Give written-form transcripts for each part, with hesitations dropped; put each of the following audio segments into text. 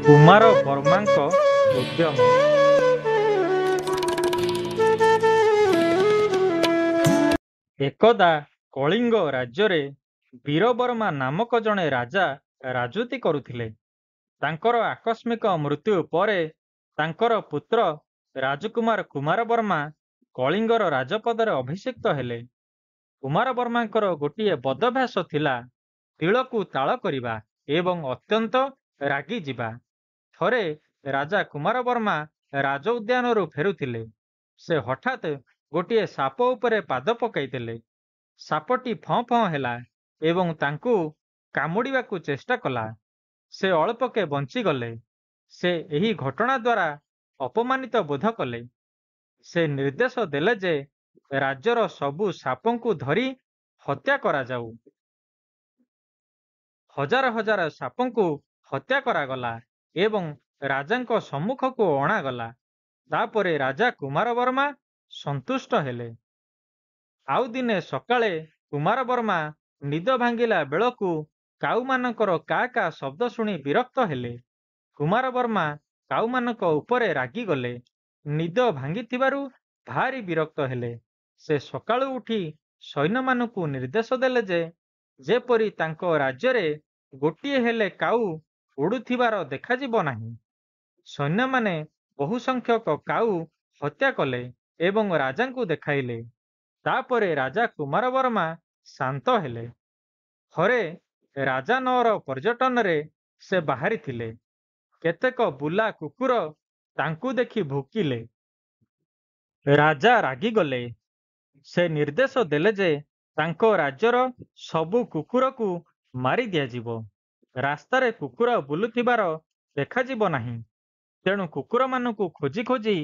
କୁମାର ବର୍ମାଙ୍କ ଉଦ୍ୟମ। ଏକଦା କଳିଙ୍ଗ ରାଜ୍ୟରେ ବୀରବର୍ମା ନାମକ ଜଣେ ରାଜା ରାଜୁତି କରୁଥିଲେ। ତାଙ୍କର ଆକସ୍ମିକ ମୃତ୍ୟୁ ପରେ ତାଙ୍କର ପୁତ୍ର ରାଜକୁମାର କୁମାରବର୍ମା କଳିଙ୍ଗର ରାଜପଦରେ ଅଭିଷିକ୍ତ ହେଲେ। କୁମାରବର୍ମାଙ୍କର ଗୋଟିଏ ବଦଭ୍ୟାସ ଥିଲା ତିଳକୁ ତାଳ କରିବା ଏବଂ ଅତ୍ୟନ୍ତ ରାଗି ଯିବା। ଥରେ ରାଜା କୁମାରବର୍ମା ରାଜ ଉଦ୍ୟାନରୁ ଫେରୁଥିଲେ। ସେ ହଠାତ୍ ଗୋଟିଏ ସାପ ଉପରେ ପାଦ ପକାଇଥିଲେ। ସାପଟି ଫଁ ଫଁ ହେଲା ଏବଂ ତାଙ୍କୁ କାମୁଡ଼ିବାକୁ ଚେଷ୍ଟା କଲା। ସେ ଅଳ୍ପକେ ବଞ୍ଚିଗଲେ। ସେ ଏହି ଘଟଣା ଦ୍ୱାରା ଅପମାନିତ ବୋଧ କଲେ। ସେ ନିର୍ଦ୍ଦେଶ ଦେଲେ ଯେ ରାଜ୍ୟର ସବୁ ସାପଙ୍କୁ ଧରି ହତ୍ୟା କରାଯାଉ। ହଜାର ହଜାର ସାପଙ୍କୁ ହତ୍ୟା କରାଗଲା ଏବଂ ରାଜାଙ୍କ ସମ୍ମୁଖକୁ ଅଣାଗଲା। ତାପରେ ରାଜା କୁମାରବର୍ମା ସନ୍ତୁଷ୍ଟ ହେଲେ। ଆଉ ଦିନେ ସକାଳେ କୁମାରବର୍ମା ନିଦ ଭାଙ୍ଗିଲା ବେଳକୁ କାଉମାନଙ୍କର କା କା ଶବ୍ଦ ଶୁଣି ବିରକ୍ତ ହେଲେ। କୁମାରବର୍ମା କାଉମାନଙ୍କ ଉପରେ ରାଗିଗଲେ। ନିଦ ଭାଙ୍ଗିଥିବାରୁ ଭାରି ବିରକ୍ତ ହେଲେ। ସେ ସକାଳୁ ଉଠି ସୈନ୍ୟମାନଙ୍କୁ ନିର୍ଦ୍ଦେଶ ଦେଲେ ଯେ ଯେପରି ତାଙ୍କ ରାଜ୍ୟରେ ଗୋଟିଏ ହେଲେ କାଉ ଉଡୁଥିବାର ଦେଖାଯିବ ନାହିଁ। ସୈନ୍ୟମାନେ ବହୁ ସଂଖ୍ୟକ କାଉ ହତ୍ୟା କଲେ ଏବଂ ରାଜାଙ୍କୁ ଦେଖାଇଲେ। ତାପରେ ରାଜା କୁମାରବର୍ମା ଶାନ୍ତ ହେଲେ। ଥରେ ରାଜାନଅର ପର୍ଯ୍ୟଟନରେ ସେ ବାହାରିଥିଲେ। କେତେକ ବୁଲା କୁକୁର ତାଙ୍କୁ ଦେଖି ଭୁକିଲେ। ରାଜା ରାଗିଗଲେ। ସେ ନିର୍ଦ୍ଦେଶ ଦେଲେ ଯେ ତାଙ୍କ ରାଜ୍ୟର ସବୁ କୁକୁରକୁ ମାରି ଦିଆଯିବ। ରାସ୍ତାରେ କୁକୁର ବୁଲୁଥିବାର ଦେଖାଯିବ ନାହିଁ। ତେଣୁ କୁକୁରମାନଙ୍କୁ ଖୋଜି ଖୋଜି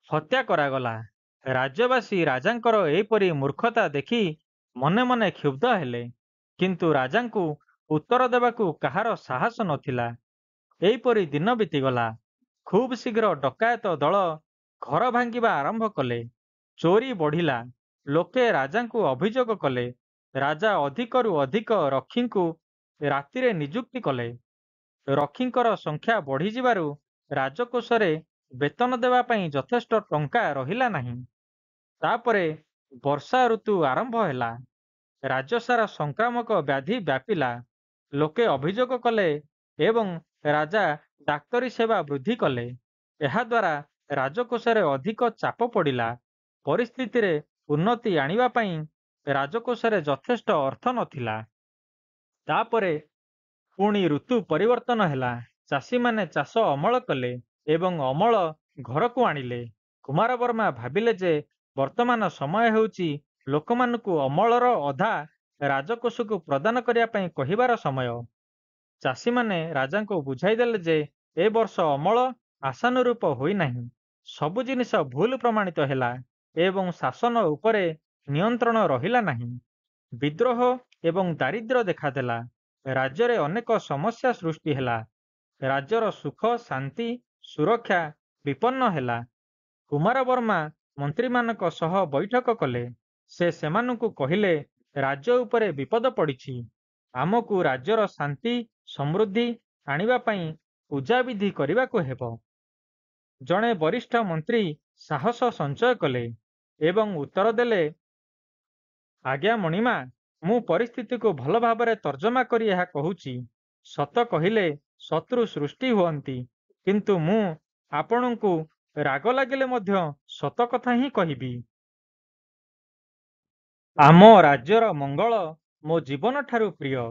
ହତ୍ୟା କରାଗଲା। ରାଜ୍ୟବାସୀ ରାଜାଙ୍କର ଏପରି ମୂର୍ଖତା ଦେଖି ମନେ ମନେ କ୍ଷୁବ୍ଧ ହେଲେ। କିନ୍ତୁ ରାଜାଙ୍କୁ ଉତ୍ତର ଦେବାକୁ କାହାର ସାହସ ନଥିଲା। ଏହିପରି ଦିନ ବିତିଗଲା। ଖୁବ୍ ଶୀଘ୍ର ଡକାୟତ ଦଳ ଘର ଭାଙ୍ଗିବା ଆରମ୍ଭ କଲେ। ଚୋରି ବଢ଼ିଲା। ଲୋକେ ରାଜାଙ୍କୁ ଅଭିଯୋଗ କଲେ। ରାଜା ଅଧିକରୁ ଅଧିକ ରକ୍ଷୀଙ୍କୁ ରାତିରେ ନିଯୁକ୍ତି କଲେ। ରକ୍ଷୀଙ୍କର ସଂଖ୍ୟା ବଢ଼ିଯିବାରୁ ରାଜକୋଷରେ ବେତନ ଦେବା ପାଇଁ ଯଥେଷ୍ଟ ଟଙ୍କା ରହିଲା ନାହିଁ। ତାପରେ ବର୍ଷା ଋତୁ ଆରମ୍ଭ ହେଲା। ରାଜ୍ୟସାରା ସଂକ୍ରାମକ ବ୍ୟାଧି ବ୍ୟାପିଲା। ଲୋକେ ଅଭିଯୋଗ କଲେ ଏବଂ ରାଜା ଡାକ୍ତରୀ ସେବା ବୃଦ୍ଧି କଲେ। ଏହାଦ୍ୱାରା ରାଜକୋଷରେ ଅଧିକ ଚାପ ପଡ଼ିଲା। ପରିସ୍ଥିତିରେ ଉନ୍ନତି ଆଣିବା ପାଇଁ ରାଜକୋଷରେ ଯଥେଷ୍ଟ ଅର୍ଥ ନଥିଲା। ତାପରେ ପୁଣି ଋତୁ ପରିବର୍ତ୍ତନ ହେଲା। ଚାଷୀମାନେ ଚାଷ ଅମଳ କଲେ ଏବଂ ଅମଳ ଘରକୁ ଆଣିଲେ। କୁମାରବର୍ମା ଭାବିଲେ ଯେ ବର୍ତ୍ତମାନ ସମୟ ହେଉଛି ଲୋକମାନଙ୍କୁ ଅମଳର ଅଧା ରାଜକୋଷକୁ ପ୍ରଦାନ କରିବା ପାଇଁ କହିବାର ସମୟ। ଚାଷୀମାନେ ରାଜାଙ୍କୁ ବୁଝାଇଦେଲେ ଯେ ଏ ବର୍ଷ ଅମଳ ଆଶାନୁରୂପ ହୋଇନାହିଁ। ସବୁ ଜିନିଷ ଭୁଲ ପ୍ରମାଣିତ ହେଲା ଏବଂ ଶାସନ ଉପରେ ନିୟନ୍ତ୍ରଣ ରହିଲା ନାହିଁ। ବିଦ୍ରୋହ ଏବଂ ଦାରିଦ୍ର୍ୟ ଦେଖାଦେଲା। ରାଜ୍ୟରେ ଅନେକ ସମସ୍ୟା ସୃଷ୍ଟି ହେଲା। ରାଜ୍ୟର ସୁଖ ଶାନ୍ତି ସୁରକ୍ଷା ବିପନ୍ନ ହେଲା। କୁମାରବର୍ମା ମନ୍ତ୍ରୀମାନଙ୍କ ସହ ବୈଠକ କଲେ। ସେ ସେମାନଙ୍କୁ କହିଲେ, ରାଜ୍ୟ ଉପରେ ବିପଦ ପଡ଼ିଛି। ଆମକୁ ରାଜ୍ୟର ଶାନ୍ତି ସମୃଦ୍ଧି ଆଣିବା ପାଇଁ ପୂଜାବିଧି କରିବାକୁ ହେବ। ଜଣେ ବରିଷ୍ଠ ମନ୍ତ୍ରୀ ସାହସ ସଞ୍ଚୟ କଲେ ଏବଂ ଉତ୍ତର ଦେଲେ, ଆଜ୍ଞା ମଣିମା, ମୁଁ ପରିସ୍ଥିତିକୁ ଭଲ ଭାବରେ ତର୍ଜମା କରି ଏହା କହୁଛି। ସତ କହିଲେ ଶତ୍ରୁ ସୃଷ୍ଟି ହୁଅନ୍ତି, କିନ୍ତୁ ମୁଁ ଆପଣଙ୍କୁ ରାଗ ଲାଗିଲେ ମଧ୍ୟ ସତ କଥା ହିଁ କହିବି। ଆମ ରାଜ୍ୟର ମଙ୍ଗଳ ମୋ ଜୀବନଠାରୁ ପ୍ରିୟ।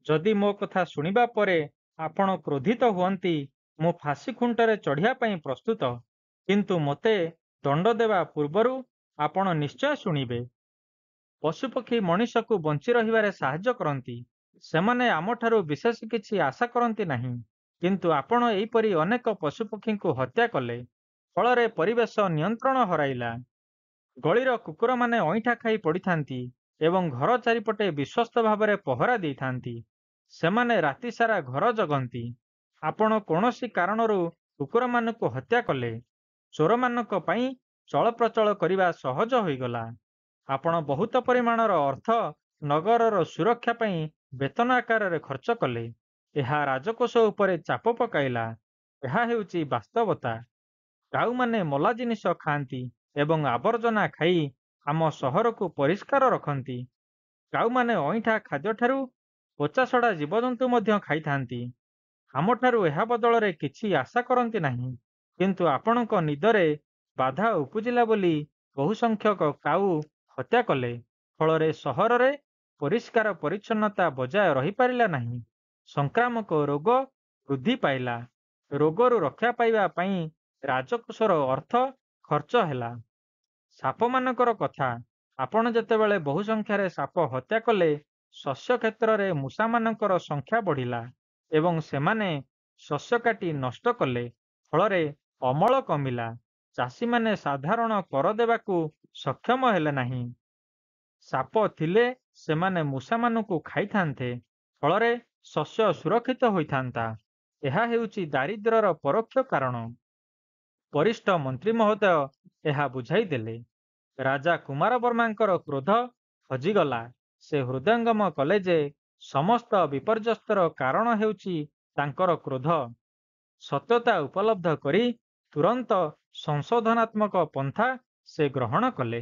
ଯଦି ମୋ କଥା ଶୁଣିବା ପରେ ଆପଣ କ୍ରୋଧିତ ହୁଅନ୍ତି, ମୁଁ ଫାଶୀ ଖୁଣ୍ଟରେ ଚଢ଼ିବା ପାଇଁ ପ୍ରସ୍ତୁତ। କିନ୍ତୁ ମୋତେ ଦଣ୍ଡ ଦେବା ପୂର୍ବରୁ ଆପଣ ନିଶ୍ଚୟ ଶୁଣିବେ। ପଶୁପକ୍ଷୀ ମଣିଷକୁ ବଞ୍ଚି ରହିବାରେ ସାହାଯ୍ୟ କରନ୍ତି। ସେମାନେ ଆମଠାରୁ ବିଶେଷ କିଛି ଆଶା କରନ୍ତି ନାହିଁ। କିନ୍ତୁ ଆପଣ ଏହିପରି ଅନେକ ପଶୁପକ୍ଷୀଙ୍କୁ ହତ୍ୟା କଲେ। ଫଳରେ ପରିବେଶ ନିୟନ୍ତ୍ରଣ ହରାଇଲା। ଗଳିର କୁକୁରମାନେ ଅଇଁଠା ଖାଇ ପଡ଼ିଥାନ୍ତି ଏବଂ ଘର ଚାରିପଟେ ବିଶ୍ୱସ୍ତ ଭାବରେ ପହରା ଦେଇଥାନ୍ତି। ସେମାନେ ରାତିସାରା ଘର ଜଗନ୍ତି। ଆପଣ କୌଣସି କାରଣରୁ କୁକୁରମାନଙ୍କୁ ହତ୍ୟା କଲେ। ଚୋରମାନଙ୍କ ପାଇଁ ଚଳପ୍ରଚଳ କରିବା ସହଜ ହୋଇଗଲା। ଆପଣ ବହୁତ ପରିମାଣର ଅର୍ଥ ନଗରର ସୁରକ୍ଷା ପାଇଁ ବେତନ ଆକାରରେ ଖର୍ଚ୍ଚ କଲେ ଏହା ରାଜକୋଷ ଉପରେ ଚାପ ପକାଇଲା। ଏହା ହେଉଛି ବାସ୍ତବତା। କାଉମାନେ ମଲା ଜିନିଷ ଖାଆନ୍ତି ଏବଂ ଆବର୍ଜନା ଖାଇ ଆମ ସହରକୁ ପରିଷ୍କାର ରଖନ୍ତି। କାଉମାନେ ଅଇଁଠା ଖାଦ୍ୟଠାରୁ ପଚାସଢ଼ା ଜୀବଜନ୍ତୁ ମଧ୍ୟ ଖାଇଥାନ୍ତି। ଆମଠାରୁ ଏହା ବଦଳରେ କିଛି ଆଶା କରନ୍ତି ନାହିଁ। କିନ୍ତୁ ଆପଣଙ୍କ ନିଦରେ ବାଧା ଉପୁଜିଲା ବୋଲି ବହୁ ସଂଖ୍ୟକ କାଉ ହତ୍ୟା କଲେ। ଫଳରେ ସହରରେ ପରିଷ୍କାର ପରିଚ୍ଛନ୍ନତା ବଜାୟ ରହିପାରିଲା ନାହିଁ। ସଂକ୍ରାମକ ରୋଗ ବୃଦ୍ଧି ପାଇଲା। ରୋଗରୁ ରକ୍ଷା ପାଇବା ପାଇଁ ରାଜକୋଷର ଅର୍ଥ ଖର୍ଚ୍ଚ ହେଲା। ସାପମାନଙ୍କର କଥା, ଆପଣ ଯେତେବେଳେ ବହୁ ସଂଖ୍ୟାରେ ସାପ ହତ୍ୟା କଲେ, ଶସ୍ୟ କ୍ଷେତ୍ରରେ ମୂଷାମାନଙ୍କର ସଂଖ୍ୟା ବଢ଼ିଲା ଏବଂ ସେମାନେ ଶସ୍ୟ କାଟି ନଷ୍ଟ କଲେ। ଫଳରେ ଅମଳ କମିଲା। ଚାଷୀମାନେ ସାଧାରଣ କର ଦେବାକୁ ସକ୍ଷମ ହେଲେ ନାହିଁ। ସାପ ଥିଲେ ସେମାନେ ମୂଷାମାନଙ୍କୁ ଖାଇଥାନ୍ତେ। ଫଳରେ ଶସ୍ୟ ସୁରକ୍ଷିତ ହୋଇଥାନ୍ତା। ଏହା ହେଉଛି ଦାରିଦ୍ର୍ୟର ପରୋକ୍ଷ କାରଣ। ବରିଷ୍ଠ ମନ୍ତ୍ରୀ ମହୋଦୟ ଏହା ବୁଝାଇଦେଲେ। ରାଜା କୁମାରବର୍ମାଙ୍କର କ୍ରୋଧ ହଜିଗଲା। ସେ ହୃଦୟଙ୍ଗମ କଲେ ଯେ ସମସ୍ତ ବିପର୍ଯ୍ୟସ୍ତର କାରଣ ହେଉଛି ତାଙ୍କର କ୍ରୋଧ। ସତ୍ୟତା ଉପଲବ୍ଧ କରି ତୁରନ୍ତ ସଂଶୋଧନାତ୍ମକ ପନ୍ଥା ସେ ଗ୍ରହଣ କଲେ।